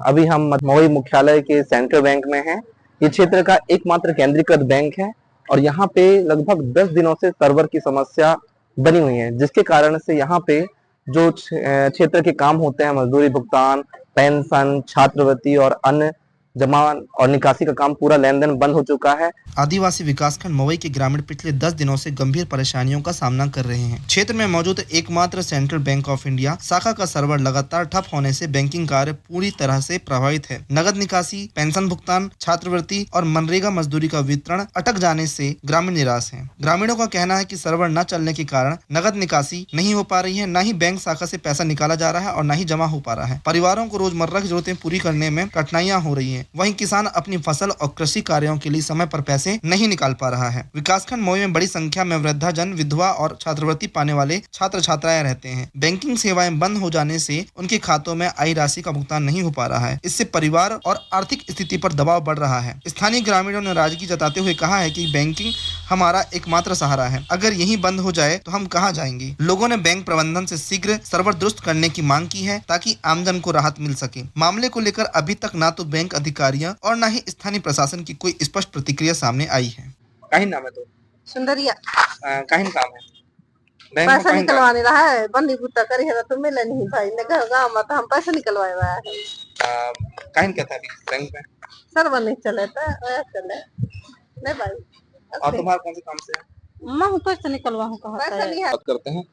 अभी हम मवई मुख्यालय के सेंट्रल बैंक में हैं। ये क्षेत्र का एकमात्र केंद्रीकृत बैंक है और यहाँ पे लगभग 10 दिनों से सर्वर की समस्या बनी हुई है, जिसके कारण से यहाँ पे जो क्षेत्र के काम होते हैं, मजदूरी भुगतान, पेंशन, छात्रवृत्ति और अन्य जमा और निकासी का काम, पूरा लेन देन बंद हो चुका है। आदिवासी विकासखंड मवई के ग्रामीण पिछले 10 दिनों से गंभीर परेशानियों का सामना कर रहे हैं। क्षेत्र में मौजूद एकमात्र सेंट्रल बैंक ऑफ इंडिया शाखा का सर्वर लगातार ठप होने से बैंकिंग कार्य पूरी तरह से प्रभावित है। नगद निकासी, पेंशन भुगतान, छात्रवृत्ति और मनरेगा मजदूरी का वितरण अटक जाने से ग्रामीण निराश हैं। ग्रामीणों का कहना है कि सर्वर न चलने के कारण नगद निकासी नहीं हो पा रही है, न ही बैंक शाखा से पैसा निकाला जा रहा है और न ही जमा हो पा रहा है। परिवारों को रोजमर्रा की जरूरतें पूरी करने में कठिनाइयां हो रही है। वहीं किसान अपनी फसल और कृषि कार्यों के लिए समय पर पैसे नहीं निकाल पा रहा है। विकासखंड मवई में बड़ी संख्या में वृद्धाजन, विधवा और छात्रवृत्ति पाने वाले छात्र छात्राएं रहते हैं। बैंकिंग सेवाएं बंद हो जाने से उनके खातों में आई राशि का भुगतान नहीं हो पा रहा है। इससे परिवार और आर्थिक स्थिति पर दबाव बढ़ रहा है। स्थानीय ग्रामीणों ने नाराजगी जताते हुए कहा है कि बैंकिंग हमारा एकमात्र सहारा है, अगर यही बंद हो जाए तो हम कहां जाएंगे। लोगों ने बैंक प्रबंधन से शीघ्र सर्वर दुरुस्त करने की मांग की है ताकि आमजन को राहत मिल सके। मामले को लेकर अभी तक ना तो बैंक अधिकारियों और न ही स्थानीय प्रशासन की कोई स्पष्ट प्रतिक्रिया सामने आई है। काहिन नाम है तो सुंदरिया काहिन काम है, बैंक में पैसा काहिन काम निकलवाने रहा है, बंदी बुत्ता करी है तो मिले नहीं भाई ने गाँव में तो हम पैसा निकलवाए हुआ है। काहिन क्या था अभी बैंक में सर्वर नहीं चले तो चले नहीं भाई। और तुम्हारा कौन से काम से है? मैं पैसा निकलवा हूँ, पैसा नहीं है। बात करते हैं,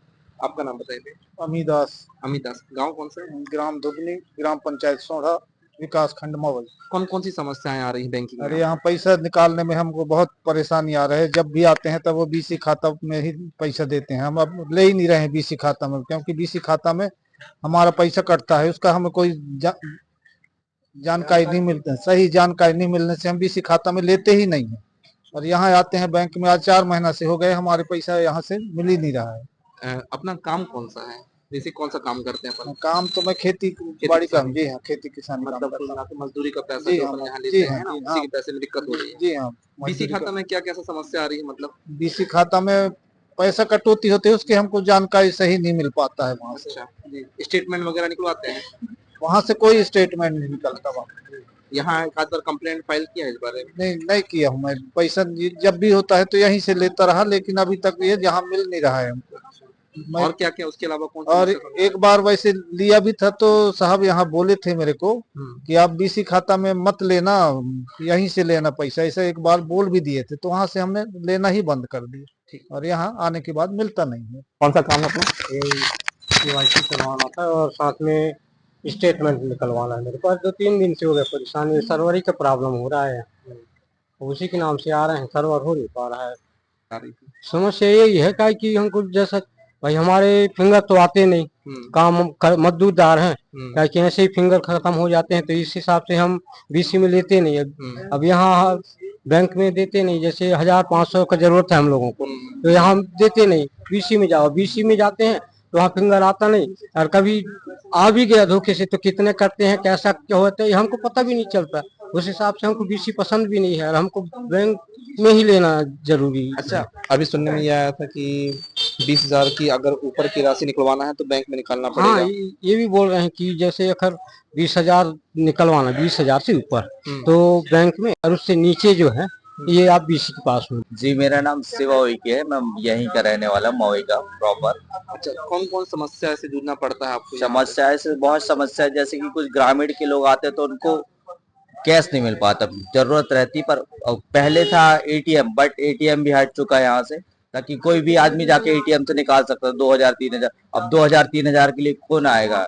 आपका नाम बताइए। अमीदास, अमिताभ, गांव कौन सा है? ग्राम दुगनी, ग्राम पंचायत सोढ़ा, विकास खंड मवई। कौन कौन सी समस्याएं आ रही हैं बैंकिंग में? अरे यहाँ पैसा निकालने में हमको बहुत परेशानी आ रहा है। जब भी आते हैं तब वो बीसी खाता में ही पैसा देते हैं। हम अब ले ही नहीं रहे हैं बीसी खाता में, क्योंकि बीसी खाता में हमारा पैसा कटता है, उसका हमें कोई जानकारी नहीं मिलती है। सही जानकारी नहीं मिलने से हम बीसी खाता में लेते ही नहीं है। और यहाँ आते हैं बैंक में, आज 4 महीना से हो गए, हमारे पैसा यहाँ से मिल ही नहीं रहा है। अपना काम कौन सा है, जैसे कौन सा काम करते हैं अपन? काम तो मैं खेती बाड़ी का, जी हाँ, खेती किसानी मतलब मजदूरी का पैसा जी जो हाँ, अपन यहाँ जी लेते हाँ, हैं ना, जी उसी हाँ। के पैसे में दिक्कत हो रही है। जी हाँ। बीसी खाता में क्या क्या समस्या आ रही है? मतलब बीसी खाता में पैसा कटौती होती है, उसकी हमको जानकारी सही नहीं मिल पाता है वहाँ से। अच्छा जी, स्टेटमेंट वगैरह निकलवाते हैं? वहाँ से कोई स्टेटमेंट नहीं निकलता वहाँ। यहाँ एक आध बार कंप्लेंट फाइल किया है इस बारे में? नहीं किया हूँ मैं। पैसा जब भी होता है तो यहीं से लेता रहा, लेकिन अभी तक ये यहाँ मिल नहीं रहा है हमको। और क्या क्या उसके अलावा कौन और एक बार वैसे लिया भी था तो साहब यहाँ बोले थे मेरे को कि आप बीसी खाता में मत लेना, यहीं से लेना पैसा, ऐसा एक बार बोल भी दिए थे। तो वहाँ से हमने लेना ही बंद कर दिया और यहाँ आने के बाद मिलता नहीं है। कौन सा काम है अपना? KYC करवाना था और साथ में स्टेटमेंट निकलवाना है। मेरे पास 2-3 दिन से हो गए परेशानी, सर्वर का प्रॉब्लम हो रहा है, उसी के नाम से आ रहे हैं, सर्वर हो नहीं पा रहा है। समस्या यही है कि हमको जैसा भाई हमारे फिंगर तो आते नहीं, काम मजदूरदार हैं, क्या ऐसे ही फिंगर खत्म हो जाते हैं तो इस हिसाब से हम बीसी में लेते नहीं। अब यहाँ बैंक में देते नहीं, जैसे 1500 का जरूरत है हम लोगों को तो यहाँ देते नहीं। बीसी में जाओ, बीसी में जाते हैं तो वहाँ फिंगर आता नहीं, और कभी आ भी गया धोखे से तो कितने करते हैं, कैसा क्या होता है हमको पता भी नहीं चलता। उस हिसाब से हमको बीसी पसंद भी नहीं है और हमको बैंक में ही लेना जरूरी। अच्छा, अभी सुनने में ये आया था कि 20,000 की अगर ऊपर की राशि निकलवाना है तो बैंक में निकालना पड़ेगा। हाँ, ये भी बोल रहे हैं कि जैसे अगर 20,000 निकलवाना, 20,000 से ऊपर तो बैंक में, और उससे नीचे जो है ये आप बीसी के पास हो। जी, मेरा नाम शिवा उइके है, मैं यहीं का रहने वाला, मवई का प्रॉपर। अच्छा, कौन कौन समस्या से जूझना पड़ता है आपको? समस्या से बहुत समस्या है, जैसे कि कुछ ग्रामीण के लोग आते तो उनको कैश नहीं मिल पाता, जरूरत रहती पर। पहले था एटीएम, बट एटीएम भी हट चुका है यहाँ से, ताकि कोई भी आदमी जाके एटीएम से निकाल सकता है 2000-3000। अब 2000-3000 के लिए कौन आएगा?